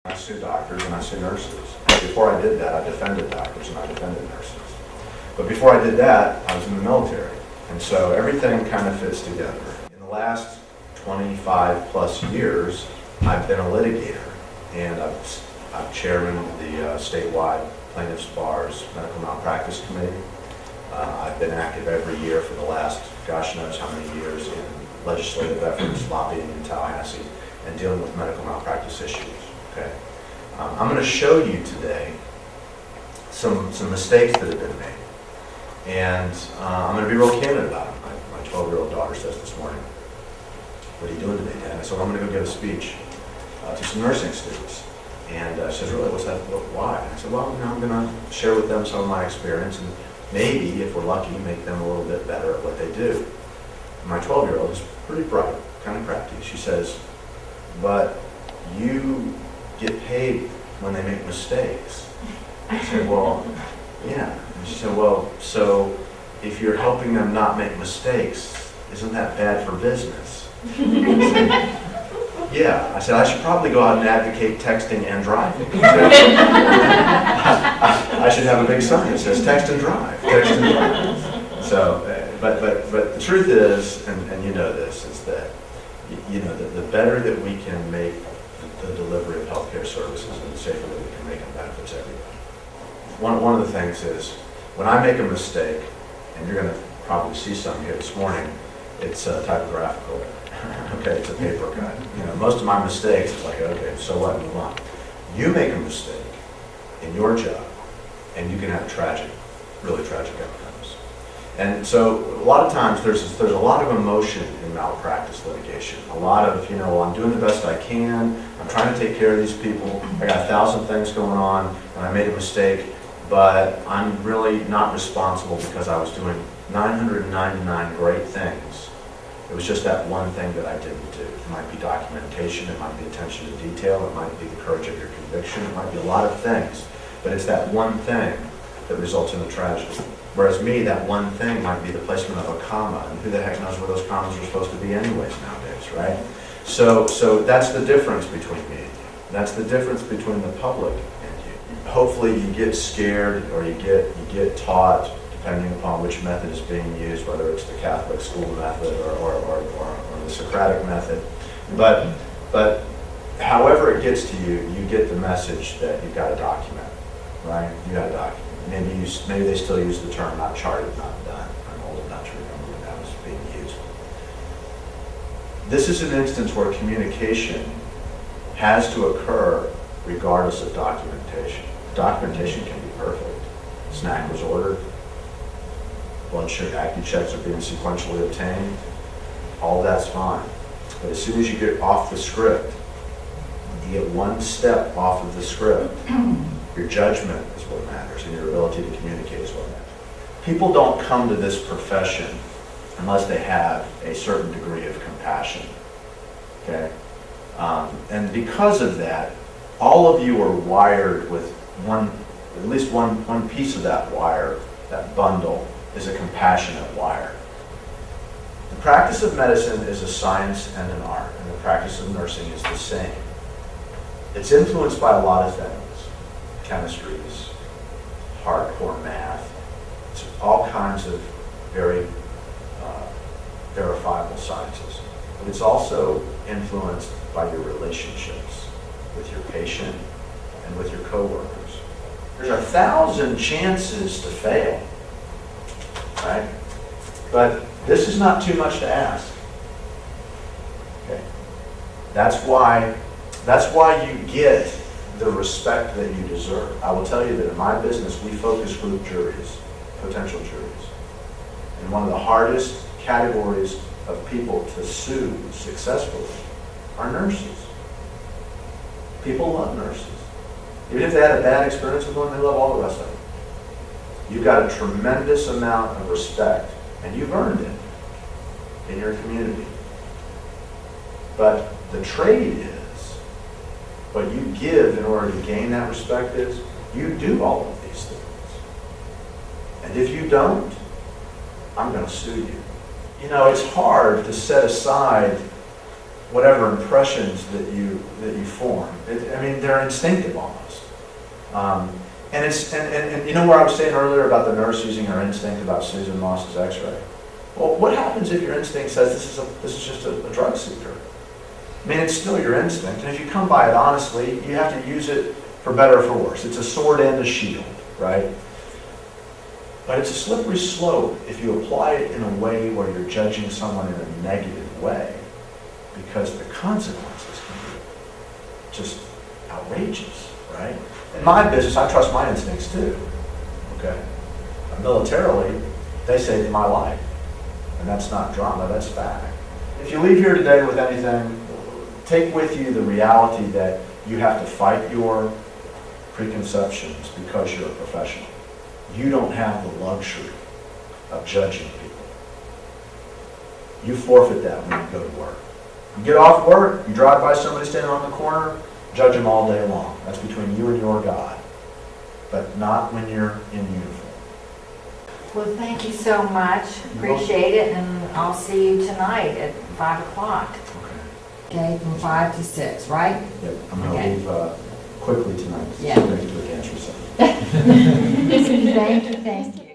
I sue doctors and I sue nurses. Before I did that, I defended doctors and I defended nurses. But before I did that, I was in the military. And so everything kind of fits together. In the last 25 plus years, I've been a litigator. And I'm chairman of the statewide plaintiffs' bars medical malpractice committee. I've been active every year for the last, gosh knows how many years, in legislative efforts, lobbying in Tallahassee, and dealing with medical malpractice issues. Okay, I'm going to show you today some mistakes that have been made, and I'm going to be real candid about them. My 12-year-old daughter says this morning, "What are you doing today, Dad?" I said, "Well, I'm going to go give a speech to some nursing students." And she says, "Really? What's that? Why?" And I said, "Well, I'm going to share with them some of my experience, and maybe, if we're lucky, make them a little bit better at what they do." And my 12-year-old is pretty bright, kind of crafty. She says, "But you get paid when they make mistakes." I said, "Well, yeah." And she said, "Well, so if you're helping them not make mistakes, isn't that bad for business?" I said, "Yeah." I said, "I should probably go out and advocate texting and driving." I should have a big sign that says text and drive, text and drive. So, but the truth is, and you know this, is that the better that we can make the delivery of healthcare services and the safer that we can make it benefits everybody. One of the things is, when I make a mistake, and you're going to probably see some here this morning, it's typographical. Okay, it's a paper cut. Most of my mistakes, it's like, okay, so what, move on. You make a mistake in your job, and you can have really tragic outcomes. And so a lot of times there's a lot of emotion in malpractice litigation. A lot of, well, I'm doing the best I can, I'm trying to take care of these people, I got 1,000 things going on, and I made a mistake, but I'm really not responsible because I was doing 999 great things. It was just that one thing that I didn't do. It might be documentation, it might be attention to detail, it might be the courage of your conviction, it might be a lot of things, but it's that one thing that results in a tragedy. Whereas me, that one thing might be the placement of a comma, and who the heck knows where those commas are supposed to be anyways nowadays, right? So that's the difference between me and you. That's the difference between the public and you. Hopefully you get scared, or you get taught, depending upon which method is being used, whether it's the Catholic school method or the Socratic method. But however it gets to you, you get the message that you've got to document, right? You got to document. Maybe they still use the term "not charted, not done." I'm old enough to remember when that was being used. This is an instance where communication has to occur regardless of documentation. Documentation can be perfect. Snack was ordered. Blood sugar checks are being sequentially obtained. All that's fine. But as soon as you get off the script, you get one step off of the script, your judgment is what matters, and your ability to communicate is what matters. People don't come to this profession unless they have a certain degree of compassion. Okay? And because of that, all of you are wired with at least one piece of that wire, that bundle, is a compassionate wire. The practice of medicine is a science and an art, and the practice of nursing is the same. It's influenced by a lot of things. Chemistries, hardcore math, it's all kinds of very verifiable sciences. But it's also influenced by your relationships with your patient and with your coworkers. There's 1,000 chances to fail, right? But this is not too much to ask. Okay? That's why you get the respect that you deserve. I will tell you that in my business, we focus group juries, potential juries. And one of the hardest categories of people to sue successfully are nurses. People love nurses. Even if they had a bad experience with one, they love all the rest of them. You've got a tremendous amount of respect, and you've earned it in your community. But the trade is, what you give in order to gain that respect is, you do all of these things. And if you don't, I'm going to sue you. It's hard to set aside whatever impressions that you form. I mean, they're instinctive almost. And you know where I was saying earlier about the nurse using her instinct about Susan Moss's X-ray. Well, what happens if your instinct says this is just a drug seeker? I mean, it's still your instinct, and if you come by it honestly, you have to use it for better or for worse. It's a sword and a shield, right? But it's a slippery slope if you apply it in a way where you're judging someone in a negative way, because the consequences can be just outrageous, right? In my business, I trust my instincts too, okay? Militarily, they saved my life, and that's not drama, that's fact. If you leave here today with anything, take with you the reality that you have to fight your preconceptions because you're a professional. You don't have the luxury of judging people. You forfeit that when you go to work. You get off work, you drive by somebody standing on the corner, judge them all day long. That's between you and your God. But not when you're in uniform. Well, thank you so much. Appreciate it, and I'll see you tonight at 5 o'clock. Okay, from 5 to 6, right? Yep, I'm going to leave quickly tonight. Yeah. I'm going to do a dance reception. Thank you.